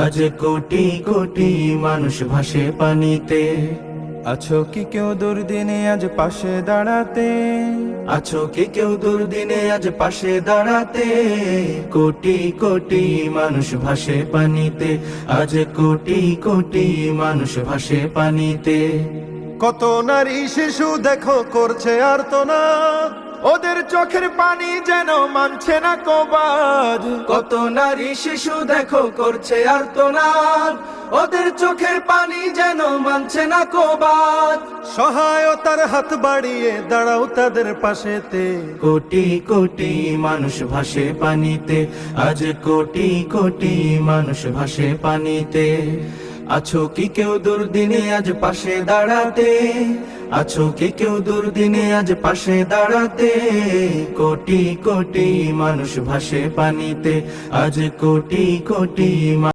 আজ কোটি কোটি মানুষ ভাসে পানিতে। আছো কি কেউ দুর্দিনে আজ পাশে দাঁড়াতে? আছো কি কেউ দুর্দিনে আজ পাশে দাঁড়াতে? কোটি কোটি মানুষ ভাসে পানিতে, আজ কোটি কোটি মানুষ ভাসে পানিতে। কত নারী শিশু দেখো করছে আর্তনাদ, ওদের চোখের পানি যেন মানছে না কবাদ। কত নারী শিশু দেখো করছে আর্তনাদ, ওদের চোখের পানি যেন মানছে না কবাদ। সহায়তার হাত বাড়িয়ে দাঁড়াও তাদের পাশেতে। কোটি কোটি মানুষ ভাসে পানিতে, আজ কোটি কোটি মানুষ ভাসে পানিতে। আছো কি কেউ দুর্দিনে আজ পাশে দাঁড়াতে? আছো কি কেউ দুর্দিনে আজ পাশে দাঁড়াতে? কোটি কোটি মানুষ ভাসে পানিতে, আজ কোটি কোটি